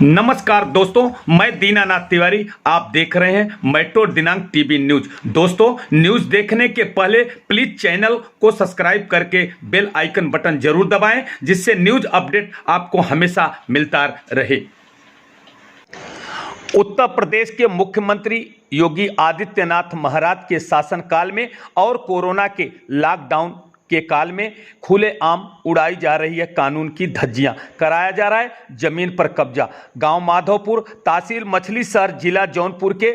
नमस्कार दोस्तों, मैं दीनानाथ तिवारी। आप देख रहे हैं मेट्रो दिनांक टीवी न्यूज। दोस्तों, न्यूज देखने के पहले प्लीज चैनल को सब्सक्राइब करके बेल आइकन बटन जरूर दबाएं, जिससे न्यूज अपडेट आपको हमेशा मिलता रहे। उत्तर प्रदेश के मुख्यमंत्री योगी आदित्यनाथ महाराज के शासनकाल में और कोरोना के लॉकडाउन के काल में खुलेआम उड़ाई जा रही है कानून की धज्जियां, कराया जा रहा है जमीन पर कब्जा। गांव माधोपुर, तहसील मछली शहर, जिला जौनपुर के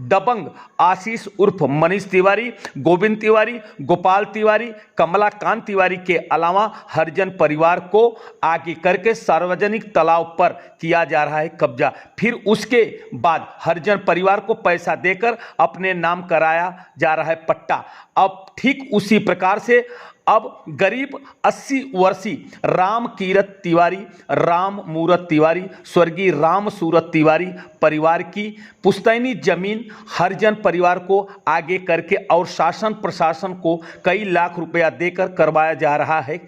दबंग आशीष उर्फ मनीष तिवारी, गोविंद तिवारी, गोपाल तिवारी, कमलाकांत तिवारी के अलावा हरिजन परिवार को आगे करके सार्वजनिक तालाब पर किया जा रहा है कब्जा। फिर उसके बाद हरिजन परिवार को पैसा देकर अपने नाम कराया जा रहा है पट्टा। अब ठीक उसी प्रकार से अब गरीब 80 वर्षीय राम कीरत तिवारी, राम मूरत तिवारी, स्वर्गीय राम सूरत तिवारी परिवार की पुश्तैनी जमीन हरिजन परिवार को आगे करके और शासन प्रशासन को कई लाख रुपया देकर करवाया जा रहा है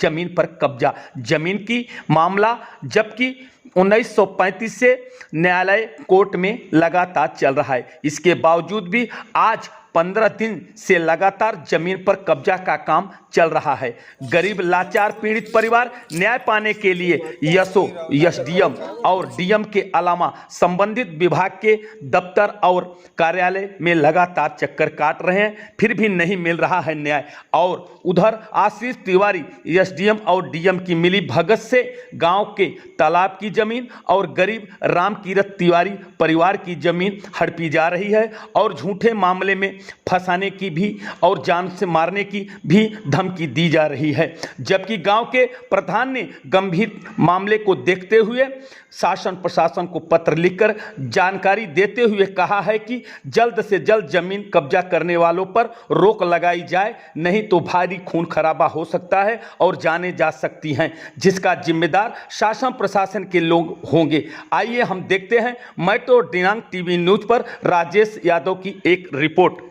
जमीन पर कब्जा। जमीन की मामला जबकि 1935 से न्यायालय कोर्ट में लगातार चल रहा है। इसके बावजूद भी आज 15 दिन से लगातार जमीन पर कब्जा का काम चल रहा है। गरीब लाचार पीड़ित परिवार न्याय पाने के लिए एसडीएम और डीएम के अलावा संबंधित विभाग के दफ्तर और कार्यालय में लगातार चक्कर काट रहे हैं, फिर भी नहीं मिल रहा है न्याय। और उधर आशीष तिवारी एसडीएम और डीएम की मिली भगत से गांव के तालाब की जमीन और गरीब रामकीरत तिवारी परिवार की जमीन हड़पी जा रही है और झूठे मामले में फंसाने की भी और जान से मारने की भी धमकी दी जा रही है। जबकि गांव के प्रधान ने गंभीर मामले को देखते हुए शासन प्रशासन को पत्र लिखकर जानकारी देते हुए कहा है कि जल्द से जल्द जमीन कब्जा करने वालों पर रोक लगाई जाए, नहीं तो भारी खून खराबा हो सकता है और जाने जा सकती हैं, जिसका जिम्मेदार शासन प्रशासन के लोग होंगे। आइए हम देखते हैं मेट्रो दिनांक टीवी न्यूज पर राजेश यादव की एक रिपोर्ट।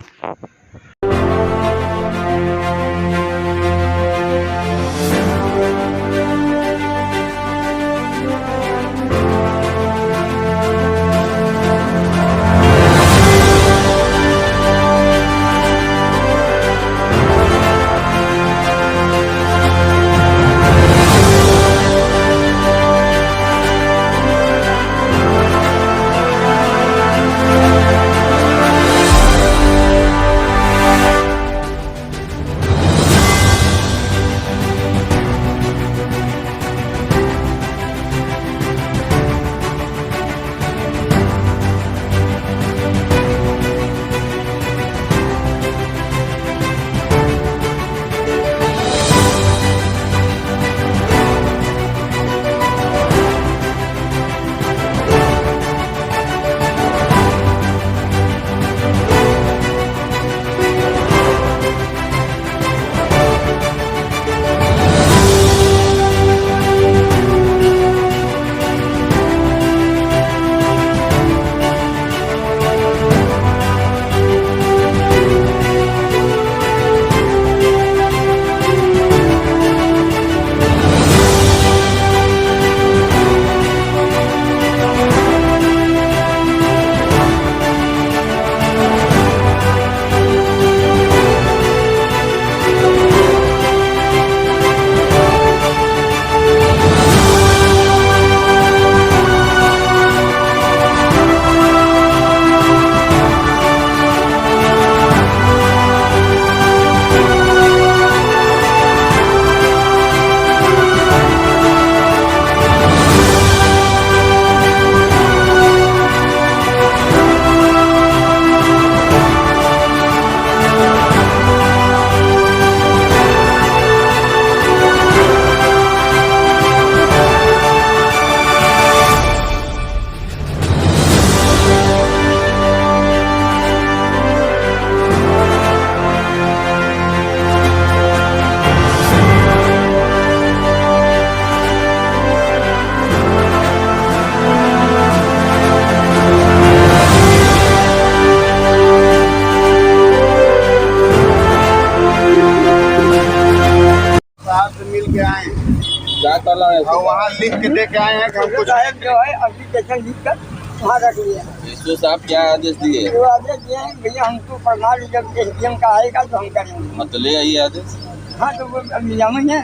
और वहाँ लिख के दे के आए हैं कि हम कुछ साहब जो है एप्लीकेशन लिख कर वहाँ रख लिया। एसओ साहब क्या आदेश दिए? जो आदेश दिए हैं भैया हमको प्रणाली जब एसडीएम का आएगा तो हम करेंगे। मत ले आइए आदेश हाँ तो वो अब निजामन है।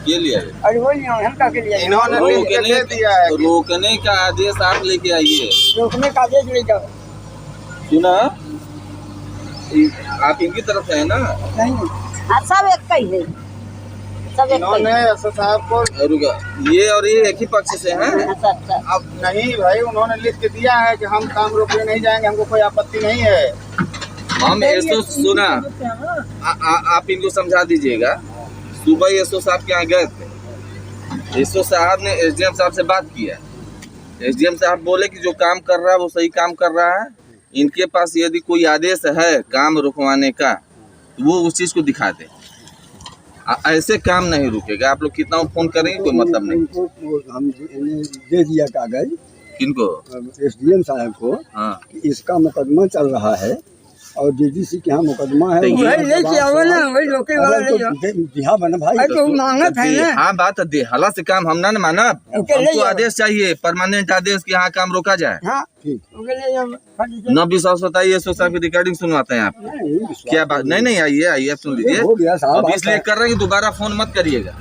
के लिए? अरे वो निजामन का के लिए इन्होंने लिख के दे दिया है कि रोकने का आदेश आप लेके आइए। रोकने का आदेश ले जाओ। सुना, आप इनकी तरफ से है ना? नहीं हाँ सब एक ही है, सब एक ही इन्होंने है। एसओ साहब को रुका, ये और ये एक ही पक्ष से हैं? अच्छा अच्छा। अब नहीं भाई, उन्होंने लिख के दिया है कि हम काम रोकने नहीं जाएंगे, हमको कोई आपत्ति नहीं है। हम एसओ सुना, आप इनको समझा दीजिएगा। सुबह एसओ साहब के यहाँ गए थे, एसओ साहब ने एसडीएम साहब से बात किया। एसडीएम साहब बोले कि जो काम कर रहा है वो सही काम कर रहा है, इनके पास यदि कोई आदेश है काम रुकवाने का तो वो उस चीज़ को दिखा दे। ऐसे काम नहीं रुकेगा। आप लोग कितना फोन करेंगे कोई मतलब नहीं। उनको हम दे दिया कागज किनको? एसडीएम साहब को। हाँ, इसका मुकदमा चल रहा है और डीडीसी के यहाँ मुकदमा है। तो ये वही ले जाओ ना, वही रोके वाला ले जाओ। दिहा बना भाई। अरे तो मांगत है ना। हाँ बात है, हाला से काम हम ना माना। ओके, ले हमको जाओ। आदेश चाहिए, परमानेंट आदेश कि यहाँ काम रोका जाए। हाँ ठीक। ओके ले जाओ। न विश्वास होता है एसओ साहब की रिकॉर्डिंग सुनवाते हैं आप। क्या बात? नहीं आइए आइए, आप सुन लीजिए। हो गया साहब। अब इसलिए कर रहे हैं कि दोबारा फोन मत करिएगा,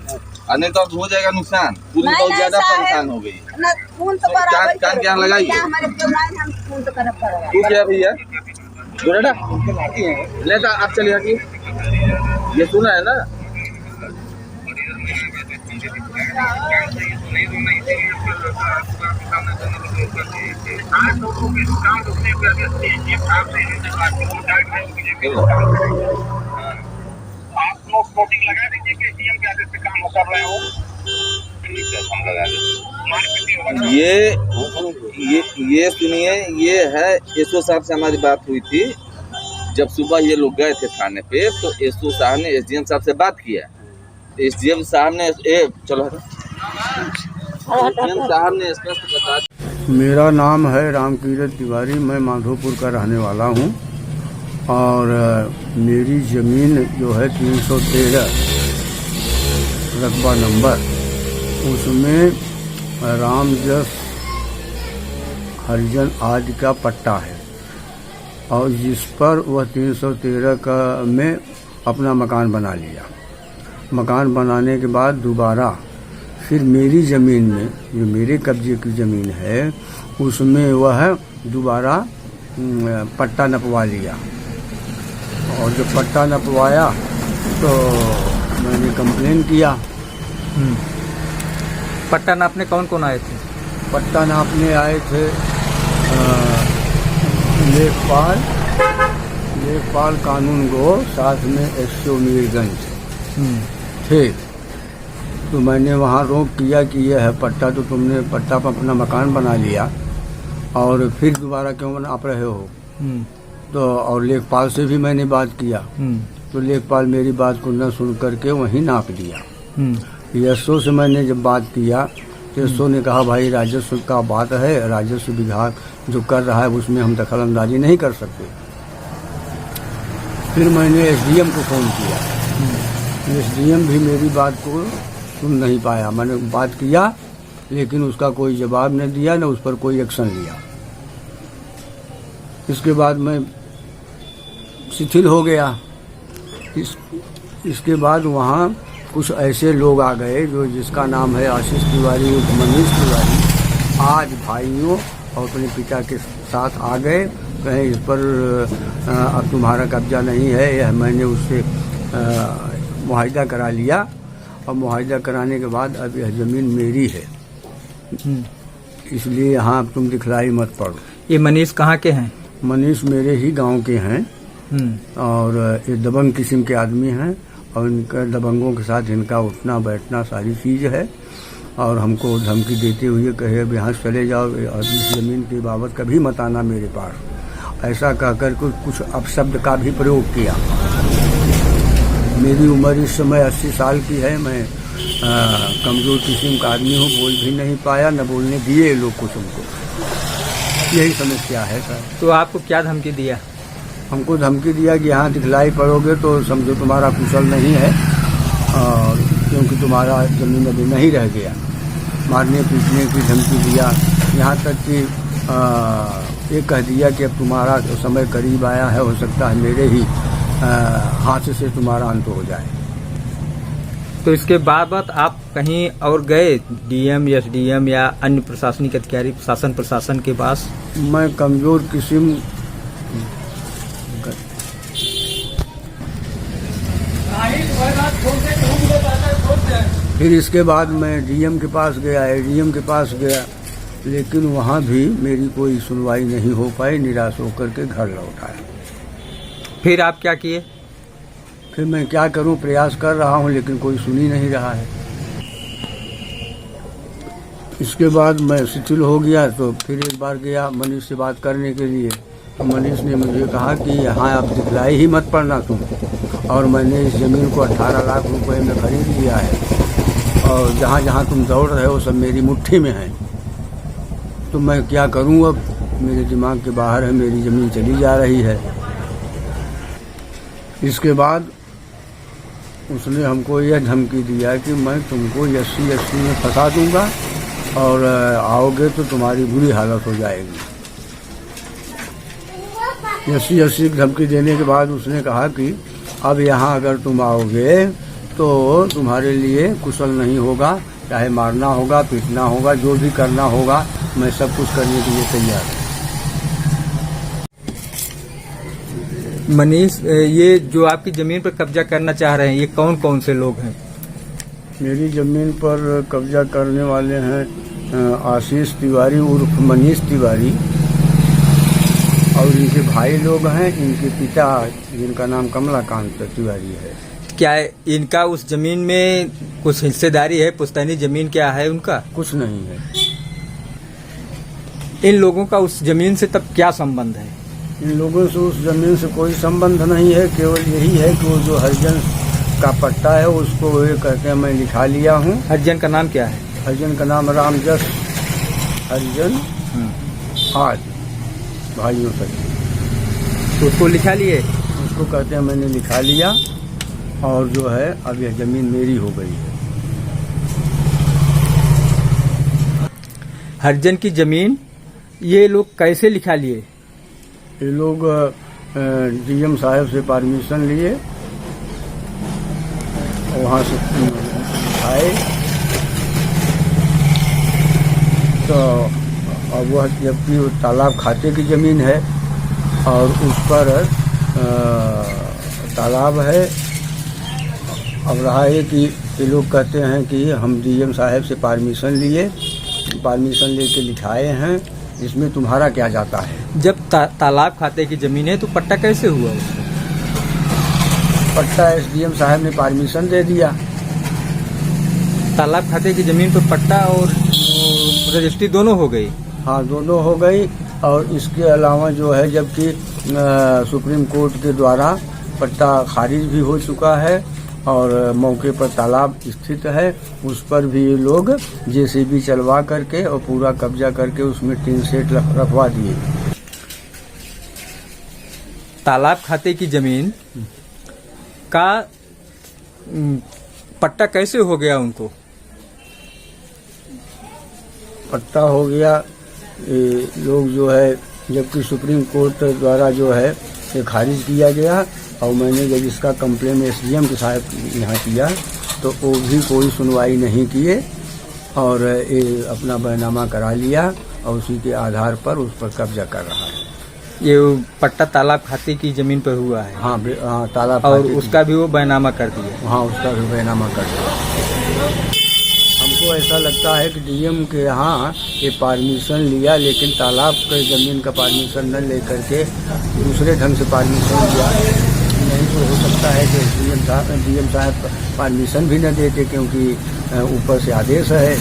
और नहीं तो अब हो जाएगा नुकसान। पूरी नहीं, बहुत नहीं ज्यादा साहब। परेशान हो गई। ना फोन तो कान- बराबर कान क्या लगाइए? क्या हमारे प्रोग्राम हम फोन तो करब पड़ेगा। तू क्या भैया बोलेगा? ले तो आप चलिए हटिए, ये सुना है ना। आप लोग वोटिंग लगा दीजिए कि सीएम के आदेश से काम हो कर रहे हो। ठीक है, हम लगा देंगे। ये सुनिए, ये है एसओ साहब से हमारी बात हुई थी। जब सुबह ये लोग गए थे थाने पे तो एसओ साहब ने एसडीएम साहब से बात किया। एसडीएम साहब ने एसडीएम साहब ने स्पष्ट बता। मेरा नाम है रामकीरत तिवारी, मैं माधोपुर का रहने वाला हूँ और मेरी ज़मीन जो है 313 रकबा नंबर, उसमें रामजस हरिजन आदि का पट्टा है और जिस पर वह 313 का में अपना मकान बना लिया। मकान बनाने के बाद दोबारा फिर मेरी ज़मीन में, जो मेरे कब्जे की ज़मीन है, उसमें वह दोबारा पट्टा नपवा लिया। और जब पट्टा नपवाया तो मैंने कंप्लेन किया। पट्टा नापने कौन कौन आए थे? पट्टा नापने आए थे लेखपाल कानून गो, साथ में एसओ मीरगंज थे। तो मैंने वहाँ रोक किया कि यह है पट्टा, तो तुमने पट्टा पर अपना मकान बना लिया और फिर दोबारा क्यों नाप रहे हो। तो और लेखपाल से भी मैंने बात किया तो लेखपाल मेरी बात को न सुन करके वहीं नाप दिया। एसओ से मैंने जब बात किया तो एसओ ने कहा भाई राजस्व का बात है, राजस्व विभाग जो कर रहा है उसमें हम दखल अंदाजी नहीं कर सकते। फिर मैंने एसडीएम को फ़ोन किया, एसडीएम भी मेरी बात को सुन नहीं पाया। मैंने बात किया लेकिन उसका कोई जवाब नहीं दिया, न उस पर कोई एक्शन लिया। इसके बाद मैं शिथिल हो गया। इसके बाद वहाँ कुछ ऐसे लोग आ गए जो जिसका नाम है आशीष तिवारी उर्फ मनीष तिवारी, आज भाइयों और अपने पिता के साथ आ गए। कहें इस पर अब तुम्हारा कब्जा नहीं है, यह मैंने उससे मुआहदा करा लिया और मुआहदा कराने के बाद अब यह ज़मीन मेरी है, इसलिए यहाँ अब तुम दिखलाई मत पड़ो। ये मनीष कहाँ के हैं? मनीष मेरे ही गांव के हैं और ये दबंग किस्म के आदमी हैं और इनका दबंगों के साथ इनका उठना बैठना सारी चीज़ है। और हमको धमकी देते हुए कहे अब यहाँ चले जाओ और इस ज़मीन की बाबत कभी मत आना मेरे पास, ऐसा कहकर कुछ अपशब्द का भी प्रयोग किया। मेरी उम्र इस समय 80 साल की है। मैं कमज़ोर किस्म का आदमी हूँ, बोल भी नहीं पाया, न बोलने दिए लोग कुछ हमको। यही समस्या है सर। तो आपको क्या धमकी दिया? हमको धमकी दिया कि यहाँ दिखलाई पड़ोगे तो समझो तुम्हारा कुशल नहीं है और क्योंकि तुम्हारा ज़मीन अभी नहीं रह गया। मारने पीटने की धमकी दिया। यहाँ तक कि ये कह दिया कि अब तुम्हारा समय करीब आया है, हो सकता है मेरे ही हाथ से तुम्हारा अंत हो जाए। तो इसके बाद आप कहीं और गए, डीएम, एसडीएम या अन्य प्रशासनिक अधिकारी, शासन प्रशासन के पास? मैं कमज़ोर किस्म फिर इसके बाद मैं डीएम के पास गया, एडीएम के पास गया, लेकिन वहाँ भी मेरी कोई सुनवाई नहीं हो पाई। निराश होकर के घर लौट आया। फिर आप क्या किए? फिर मैं क्या करूं, प्रयास कर रहा हूं लेकिन कोई सुन ही नहीं रहा है। इसके बाद मैं शिथिल हो गया तो फिर एक बार गया मनीष से बात करने के लिए। तो मनीष ने मुझे कहा कि यहाँ आप दिखलाई ही मत पड़ना तुम, और मैंने इस ज़मीन को 18 लाख रुपए में खरीद लिया है और जहाँ जहाँ तुम दौड़ रहे हो सब मेरी मुट्ठी में है। तो मैं क्या करूँ, अब मेरे दिमाग के बाहर है, मेरी ज़मीन चली जा रही है। इसके बाद उसने हमको यह धमकी दिया कि मैं तुमको SC में फंसा दूंगा और आओगे तो तुम्हारी बुरी हालत हो जाएगी। SC की धमकी देने के बाद उसने कहा कि अब यहाँ अगर तुम आओगे तो तुम्हारे लिए कुशल नहीं होगा, चाहे मारना होगा, पीटना होगा, जो भी करना होगा, मैं सब कुछ करने के लिए तैयार हूँ। मनीष, ये जो आपकी जमीन पर कब्जा करना चाह रहे हैं, ये कौन कौन से लोग हैं? मेरी ज़मीन पर कब्जा करने वाले हैं आशीष तिवारी उर्फ मनीष तिवारी, और इनके भाई लोग हैं, इनके पिता जिनका नाम कमलाकांत तिवारी है। क्या इनका उस जमीन में कुछ हिस्सेदारी है? पुश्तैनी जमीन क्या है उनका? कुछ नहीं है। इन लोगों का उस जमीन से तब क्या संबंध है? इन लोगों से उस जमीन से कोई संबंध नहीं है, केवल यही है कि वो जो हरिजन का पट्टा है उसको वो कहते हैं मैं लिखा लिया हूँ। हरिजन का नाम क्या है? हरिजन का नाम रामजस हरिजन आज भाइयों तक, तो उसको लिखा लिए? उसको कहते हैं मैंने लिखा लिया, और जो है अब यह जमीन मेरी हो गई है। हरिजन की जमीन ये लोग कैसे लिखा लिए? ये लोग डीएम साहब से परमिशन लिए, वहाँ से आए, तो अब वह जबकि तालाब खाते की ज़मीन है और उस पर तालाब है। अब रहा है कि ये लोग कहते हैं कि हम डीएम साहब से परमिशन लिए, परमिशन लेके लिखाए हैं, इसमें तुम्हारा क्या जाता है। जब तालाब खाते की जमीन है तो पट्टा कैसे हुआ उसको? पट्टा एसडीएम साहब ने परमिशन दे दिया। तालाब खाते की जमीन पर पट्टा और रजिस्ट्री दोनों हो गई? हाँ, दोनों हो गई। और इसके अलावा जो है जबकि सुप्रीम कोर्ट के द्वारा पट्टा खारिज भी हो चुका है और मौके पर तालाब स्थित है, उस पर भी ये लोग जेसीबी चलवा करके और पूरा कब्जा करके उसमें टीन सेट रखवा दिए। तालाब खाते की जमीन का पट्टा कैसे हो गया उनको? पट्टा हो गया, ये लोग जो है जबकि सुप्रीम कोर्ट द्वारा जो है ये खारिज किया गया, और मैंने जब इसका कंप्लेन एसडीएम के साहब यहाँ किया तो वो भी कोई सुनवाई नहीं किए और ये अपना बैनामा करा लिया और उसी के आधार पर उस पर कब्जा कर रहा है। ये पट्टा तालाब खाते की जमीन पर हुआ है? हाँ, तालाब और उसका भी वो बैनामा कर दिया? हाँ, उसका भी बैनामा कर दिया। हमको ऐसा लगता है कि डीएम के यहाँ ये परमिशन लिया, लेकिन तालाब के ज़मीन का परमिशन न लेकर के दूसरे ढंग से परमिशन लिया। नहीं तो हो सकता है कि डीएम साहब परमिशन भी न देते, क्योंकि ऊपर से आदेश है